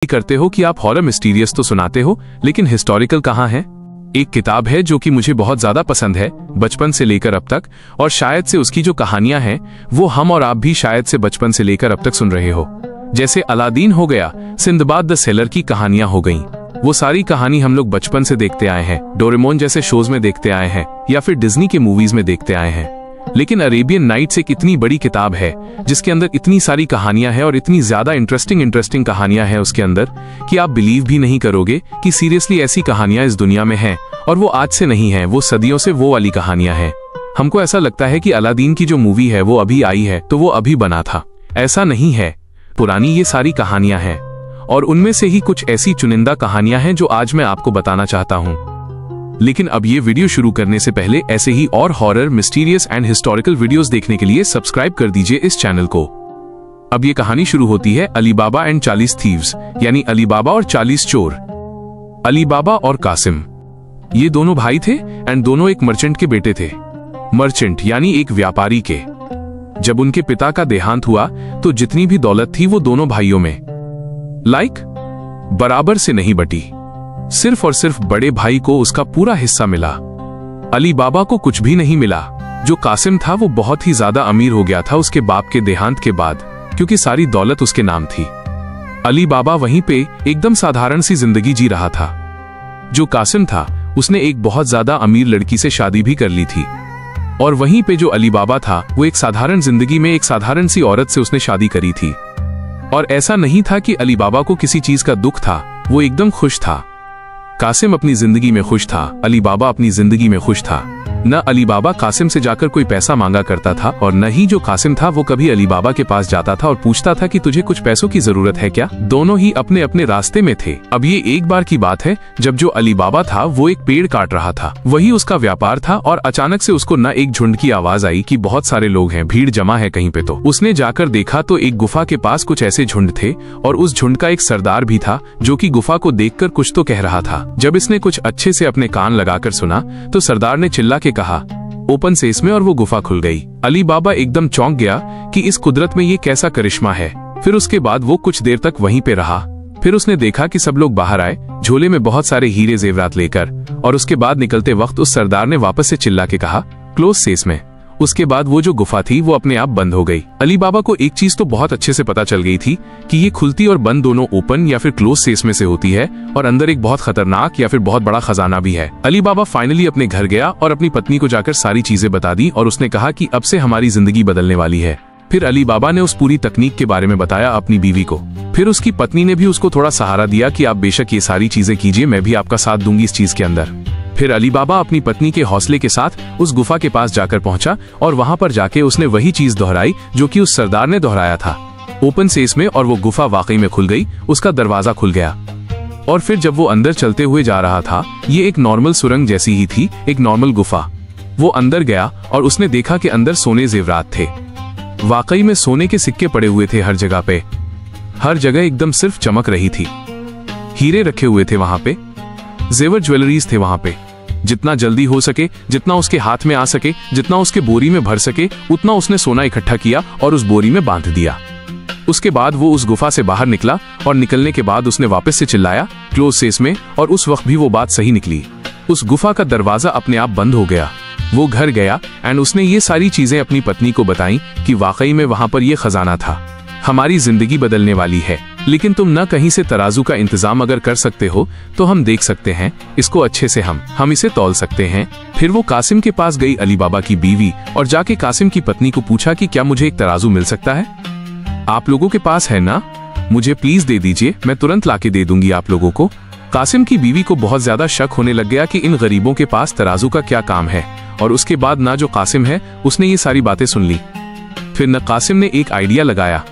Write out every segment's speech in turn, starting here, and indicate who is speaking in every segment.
Speaker 1: करते हो कि आप हॉरर मिस्टीरियस तो सुनाते हो, लेकिन हिस्टोरिकल कहाँ है? एक किताब है जो कि मुझे बहुत ज्यादा पसंद है बचपन से लेकर अब तक, और शायद से उसकी जो कहानियां हैं वो हम और आप भी शायद से बचपन से लेकर अब तक सुन रहे हो। जैसे अलादीन हो गया, सिंदबाद द सेलर की कहानियां हो गईं। वो सारी कहानी हम लोग बचपन से देखते आए हैं, डोरेमोन जैसे शोज में देखते आए हैं या फिर डिज्नी के मूवीज में देखते आए हैं। लेकिन अरेबियन नाइट्स एक इतनी बड़ी किताब है जिसके अंदर इतनी सारी कहानियां हैं और इतनी ज्यादा इंटरेस्टिंग कहानियां हैं उसके अंदर कि आप बिलीव भी नहीं करोगे कि सीरियसली ऐसी कहानियां इस दुनिया में हैं। और वो आज से नहीं है, वो सदियों से वो वाली कहानियां हैं। हमको ऐसा लगता है कि अलादीन की जो मूवी है वो अभी आई है तो वो अभी बना था। ऐसा नहीं है, पुरानी ये सारी कहानियां हैं और उनमें से ही कुछ ऐसी चुनिंदा कहानियां हैं जो आज मैं आपको बताना चाहता हूं। लेकिन अब ये वीडियो शुरू करने से पहले ऐसे ही और horror, mysterious and historical videos देखने के लिए सब्सक्राइब कर दीजिए इस चैनल को। अब ये कहानी शुरू होती है अली बाबा एंड 40 थीव्स, यानी अली बाबा और 40 चोर। अली बाबा और कासिम ये दोनों भाई थे एंड दोनों एक मर्चेंट के बेटे थे। मर्चेंट यानी एक व्यापारी के। जब उनके पिता का देहांत हुआ तो जितनी भी दौलत थी वो दोनों भाइयों में बराबर से नहीं बटी। सिर्फ और सिर्फ बड़े भाई को उसका पूरा हिस्सा मिला। अली बाबा को कुछ भी नहीं मिला। जो कासिम था वो बहुत ही ज्यादा अमीर हो गया था उसके बाप के देहांत के बाद, क्योंकि सारी दौलत उसके नाम थी। अली बाबा वहीं पे एकदम साधारण सी जिंदगी जी रहा था। जो कासिम था उसने एक बहुत ज्यादा अमीर लड़की से शादी भी कर ली थी, और वहीं पे जो अली बाबा था वो एक साधारण जिंदगी में एक साधारण सी औरत से उसने शादी करी थी। और ऐसा नहीं था कि अली बाबा को किसी चीज का दुख था, वो एकदम खुश था। कासिम अपनी जिंदगी में खुश था, अली बाबा अपनी जिंदगी में खुश था। न अली बाबा कासिम से जाकर कोई पैसा मांगा करता था और न ही जो कासिम था वो कभी अली बाबा के पास जाता था और पूछता था कि तुझे कुछ पैसों की जरूरत है क्या। दोनों ही अपने अपने रास्ते में थे। अब ये एक बार की बात है जब जो अली बाबा था वो एक पेड़ काट रहा था, वही उसका व्यापार था, और अचानक से उसको न एक झुंड की आवाज आई कि बहुत सारे लोग हैं, भीड़ जमा है कहीं पे। तो उसने जाकर देखा तो एक गुफा के पास कुछ ऐसे झुंड थे और उस झुंड का एक सरदार भी था जो कि गुफा को देखकर कुछ तो कह रहा था। जब इसने कुछ अच्छे से अपने कान लगाकर सुना तो सरदार ने चिल्ला के कहा, ओपन से इसमें, और वो गुफा खुल गई। अली बाबा एकदम चौंक गया कि इस कुदरत में ये कैसा करिश्मा है। फिर उसके बाद वो कुछ देर तक वहीं पे रहा। फिर उसने देखा कि सब लोग बाहर आए झोले में बहुत सारे हीरे जेवरात लेकर, और उसके बाद निकलते वक्त उस सरदार ने वापस से चिल्ला के कहा, क्लोज से इसमें। उसके बाद वो जो गुफा थी वो अपने आप बंद हो गई। अली बाबा को एक चीज तो बहुत अच्छे से पता चल गई थी कि ये खुलती और बंद दोनों ओपन या फिर क्लोज सेस में से होती है, और अंदर एक बहुत खतरनाक या फिर बहुत बड़ा खजाना भी है। अली बाबा फाइनली अपने घर गया और अपनी पत्नी को जाकर सारी चीजें बता दी और उसने कहा कि अब से हमारी जिंदगी बदलने वाली है। फिर अली बाबा ने उस पूरी तकनीक के बारे में बताया अपनी बीवी को। फिर उसकी पत्नी ने भी उसको थोड़ा सहारा दिया कि आप बेशक ये सारी चीजें कीजिए, मैं भी आपका साथ दूंगी इस चीज के अंदर। फिर अली बाबा अपनी पत्नी के हौसले के साथ उस गुफा के पास जाकर पहुंचा और वहां पर जाके उसने वही चीज दोहराई जो कि उस सरदार ने दोहराया था, ओपन सेस में, और वो गुफा वाकई में खुल गई। उसका दरवाजा खुल गया और फिर जब वो अंदर चलते हुए जा रहा था, ये एक नॉर्मल सुरंग जैसी ही थी, एक नॉर्मल गुफा। वो अंदर गया और उसने देखा कि अंदर सोने जेवरात थे। वाकई में सोने के सिक्के पड़े हुए थे हर जगह पे, हर जगह एकदम सिर्फ चमक रही थी। हीरे रखे हुए थे वहां पे, जेवर ज्वेलरीज थे वहां पे। जितना जल्दी हो सके, जितना उसके हाथ में आ सके, जितना उसके बोरी में भर सके, उतना उसने सोना इकट्ठा किया और उस बोरी में बांध दिया। उसके बाद वो उस गुफा से बाहर निकला और निकलने के बाद उसने वापस से चिल्लाया, क्लोज सेस में, और उस वक्त भी वो बात सही निकली। उस गुफा का दरवाजा अपने आप बंद हो गया। वो घर गया एंड उसने ये सारी चीजें अपनी पत्नी को बताई कि वाकई में वहां पर ये खजाना था, हमारी जिंदगी बदलने वाली है। लेकिन तुम न कहीं से तराजू का इंतजाम अगर कर सकते हो तो हम देख सकते हैं इसको अच्छे से, हम इसे तौल सकते हैं। फिर वो कासिम के पास गई, अली बाबा की बीवी, और जाके कासिम की पत्नी को पूछा कि क्या मुझे एक तराजू मिल सकता है? आप लोगों के पास है ना? मुझे प्लीज दे दीजिए, मैं तुरंत लाके दे दूंगी आप लोगों को। कासिम की बीवी को बहुत ज्यादा शक होने लग गया कि इन गरीबों के पास तराजू का क्या काम है, और उसके बाद ना जो कासिम है उसने ये सारी बातें सुन ली। फिर न कासिम ने एक आइडिया लगाया।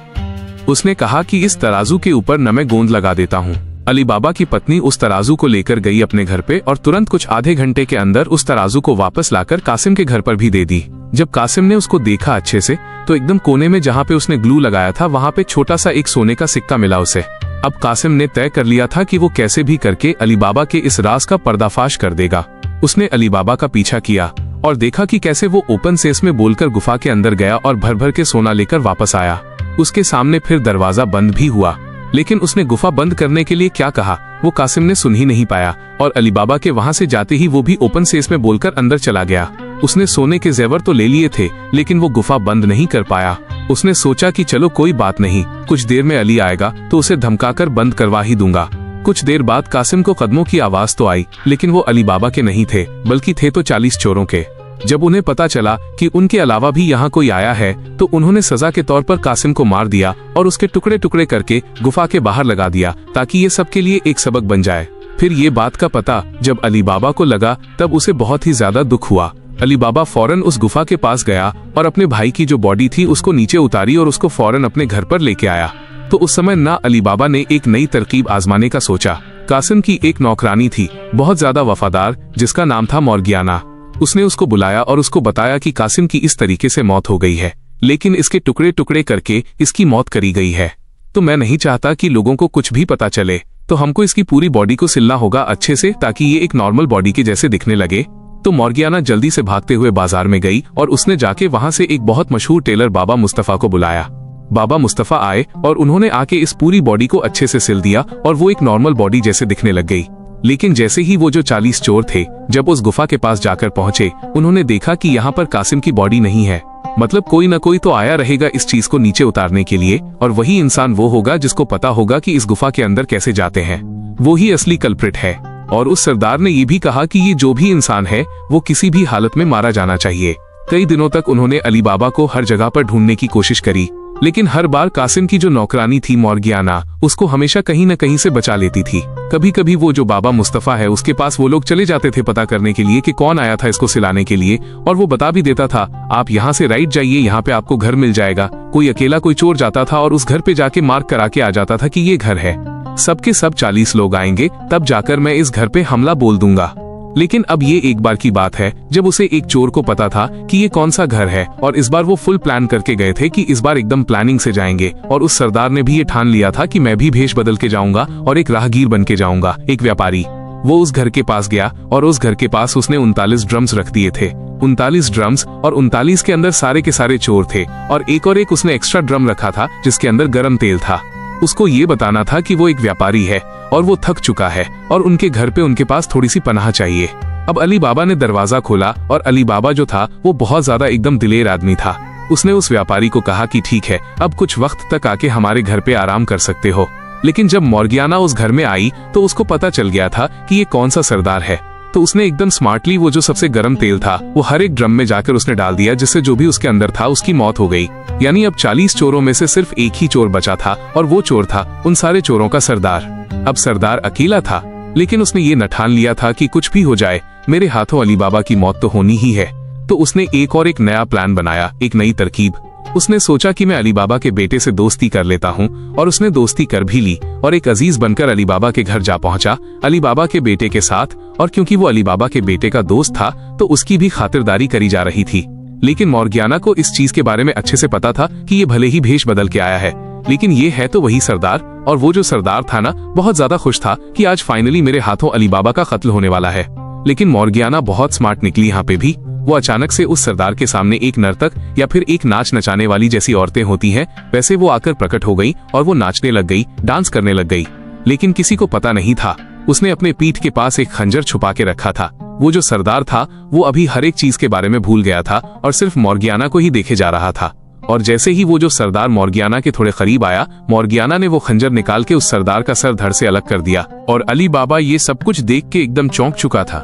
Speaker 1: उसने कहा कि इस तराजू के ऊपर न मैं गोंद लगा देता हूँ। अली बाबा की पत्नी उस तराजू को लेकर गई अपने घर पे और तुरंत कुछ आधे घंटे के अंदर उस तराजू को वापस लाकर कासिम के घर पर भी दे दी। जब कासिम ने उसको देखा अच्छे से तो एकदम कोने में जहाँ पे उसने ग्लू लगाया था वहाँ पे छोटा सा एक सोने का सिक्का मिला उसे। अब कासिम ने तय कर लिया था कि वो कैसे भी करके अली बाबा के इस राज का पर्दाफाश कर देगा। उसने अली बाबा का पीछा किया और देखा कि कैसे वो ओपन सेस में बोलकर गुफा के अंदर गया और भर भर के सोना लेकर वापस आया। उसके सामने फिर दरवाजा बंद भी हुआ लेकिन उसने गुफा बंद करने के लिए क्या कहा वो कासिम ने सुन ही नहीं पाया और अली बाबा के वहां से जाते ही वो भी ओपन सेस में बोलकर अंदर चला गया। उसने सोने के जेवर तो ले लिए थे लेकिन वो गुफा बंद नहीं कर पाया। उसने सोचा कि चलो कोई बात नहीं, कुछ देर में अली आएगा तो उसे धमकाकर बंद करवा ही दूंगा। कुछ देर बाद कासिम को कदमों की आवाज तो आई, लेकिन वो अली बाबा के नहीं थे बल्कि थे तो 40 चोरों के। जब उन्हें पता चला कि उनके अलावा भी यहाँ कोई आया है तो उन्होंने सजा के तौर पर कासिम को मार दिया और उसके टुकड़े टुकड़े करके गुफा के बाहर लगा दिया ताकि ये सबके लिए एक सबक बन जाए। फिर ये बात का पता जब अली बाबा को लगा तब उसे बहुत ही ज्यादा दुख हुआ। अली बाबा फौरन उस गुफा के पास गया और अपने भाई की जो बॉडी थी उसको नीचे उतारी और उसको फौरन अपने घर पर लेके आया। तो उस समय ना अली बाबा ने एक नई तरकीब आजमाने का सोचा। कासिम की एक नौकरानी थी बहुत ज्यादा वफादार जिसका नाम था मॉर्गियाना। उसने उसको बुलाया और उसको बताया कि कासिम की इस तरीके से मौत हो गई है, लेकिन इसके टुकड़े टुकड़े करके इसकी मौत करी गई है। तो मैं नहीं चाहता कि लोगों को कुछ भी पता चले, तो हमको इसकी पूरी बॉडी को सिलना होगा अच्छे से ताकि ये एक नॉर्मल बॉडी के जैसे दिखने लगे। तो मॉर्गियाना जल्दी से भागते हुए बाजार में गई और उसने जाके वहां से एक बहुत मशहूर टेलर बाबा मुस्तफा को बुलाया। बाबा मुस्तफा आए और उन्होंने आके इस पूरी बॉडी को अच्छे से सिल दिया और वो एक नॉर्मल बॉडी जैसे दिखने लग गई। लेकिन जैसे ही वो जो 40 चोर थे जब उस गुफा के पास जाकर पहुंचे, उन्होंने देखा कि यहाँ पर कासिम की बॉडी नहीं है। मतलब कोई न कोई तो आया रहेगा इस चीज को नीचे उतारने के लिए और वही इंसान वो होगा जिसको पता होगा कि इस गुफा के अंदर कैसे जाते हैं। वो ही असली कल्प्रिट है। और उस सरदार ने ये भी कहा कि ये जो भी इंसान है वो किसी भी हालत में मारा जाना चाहिए। कई दिनों तक उन्होंने अली बाबा को हर जगह पर ढूंढने की कोशिश करी, लेकिन हर बार कासिम की जो नौकरानी थी मॉर्गियाना उसको हमेशा कहीं न कहीं से बचा लेती थी। कभी कभी वो जो बाबा मुस्तफा है उसके पास वो लोग चले जाते थे पता करने के लिए कि कौन आया था इसको सिलाने के लिए, और वो बता भी देता था आप यहाँ से राइट जाइए, यहाँ पे आपको घर मिल जाएगा। कोई अकेला कोई चोर जाता था और उस घर पे जाके मार्क करा के आ जाता था कि ये घर है, सबके सब 40 लोग आएंगे तब जाकर मैं इस घर पे हमला बोल दूंगा। लेकिन अब ये एक बार की बात है जब उसे एक चोर को पता था कि ये कौन सा घर है, और इस बार वो फुल प्लान करके गए थे कि इस बार एकदम प्लानिंग से जाएंगे। और उस सरदार ने भी ये ठान लिया था कि मैं भी भेष बदल के जाऊंगा और एक राहगीर बन के जाऊंगा, एक व्यापारी। वो उस घर के पास गया और उस घर के पास उसने 39 ड्रम्स रख दिए थे। 39 ड्रम्स और 39 के अंदर सारे के सारे चोर थे, और एक उसने एक्स्ट्रा ड्रम रखा था जिसके अंदर गर्म तेल था। उसको ये बताना था कि वो एक व्यापारी है और वो थक चुका है और उनके घर पे उनके पास थोड़ी सी पनाह चाहिए। अब अली बाबा ने दरवाजा खोला और अली बाबा जो था वो बहुत ज्यादा एकदम दिलेर आदमी था। उसने उस व्यापारी को कहा कि ठीक है, अब कुछ वक्त तक आके हमारे घर पे आराम कर सकते हो। लेकिन जब मॉर्गियाना उस घर में आई तो उसको पता चल गया था कि ये कौन सा सरदार है। तो उसने एकदम स्मार्टली वो जो सबसे गर्म तेल था वो हर एक ड्रम में जाकर उसने डाल दिया, जिससे जो भी उसके अंदर था उसकी मौत हो गई। यानी अब 40 चोरों में से सिर्फ एक ही चोर बचा था और वो चोर था उन सारे चोरों का सरदार। अब सरदार अकेला था, लेकिन उसने ये न ठान लिया था कि कुछ भी हो जाए मेरे हाथों अली बाबा की मौत तो होनी ही है। तो उसने एक नया प्लान बनाया, एक नई तरकीब। उसने सोचा कि मैं अली बाबा के बेटे से दोस्ती कर लेता हूँ, और उसने दोस्ती कर भी ली और एक अजीज बनकर अली बाबा के घर जा पहुंचा अली बाबा के बेटे के साथ। और क्योंकि वो अली बाबा के बेटे का दोस्त था तो उसकी भी खातिरदारी करी जा रही थी। लेकिन मॉर्गियाना को इस चीज के बारे में अच्छे से पता था कि ये भले ही भेष बदल के आया है, लेकिन ये है तो वही सरदार। और वो जो सरदार था ना बहुत ज्यादा खुश था कि आज फाइनली मेरे हाथों अली बाबा का कत्ल होने वाला है। लेकिन मॉर्गियाना बहुत स्मार्ट निकली यहाँ पे भी। वो अचानक से उस सरदार के सामने एक नर्तक या फिर एक नाच नचाने वाली जैसी औरतें होती हैं वैसे वो आकर प्रकट हो गई और वो नाचने लग गई, डांस करने लग गई। लेकिन किसी को पता नहीं था उसने अपने पीठ के पास एक खंजर छुपा के रखा था। वो जो सरदार था वो अभी हर एक चीज के बारे में भूल गया था और सिर्फ मॉर्गियाना को ही देखे जा रहा था। और जैसे ही वो जो सरदार मॉर्गियाना के थोड़े करीब आया, मॉर्गियाना ने वो खंजर निकाल के उस सरदार का सर धड़ से अलग कर दिया। और अली बाबा ये सब कुछ देख के एकदम चौंक चुका था,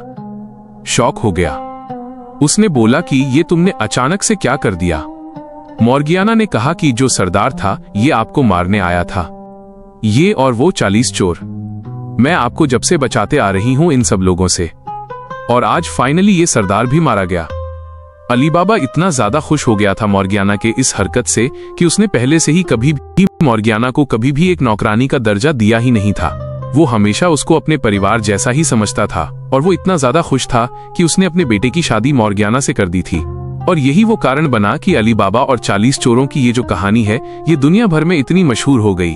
Speaker 1: शॉक हो गया। उसने बोला कि ये तुमने अचानक से क्या कर दिया? मॉर्गियाना ने कहा कि जो सरदार था ये आपको मारने आया था, ये और वो 40 चोर। मैं आपको जब से बचाते आ रही हूं इन सब लोगों से, और आज फाइनली ये सरदार भी मारा गया। अली बाबा इतना ज्यादा खुश हो गया था मॉर्गियाना के इस हरकत से कि उसने पहले से ही कभी भी मॉर्गियाना को कभी भी एक नौकरानी का दर्जा दिया ही नहीं था। वो हमेशा उसको अपने परिवार जैसा ही समझता था, और वो इतना ज्यादा खुश था कि उसने अपने बेटे की शादी मॉर्गियाना से कर दी थी। और यही वो कारण बना कि अली बाबा और 40 चोरों की ये जो कहानी है ये दुनिया भर में इतनी मशहूर हो गई।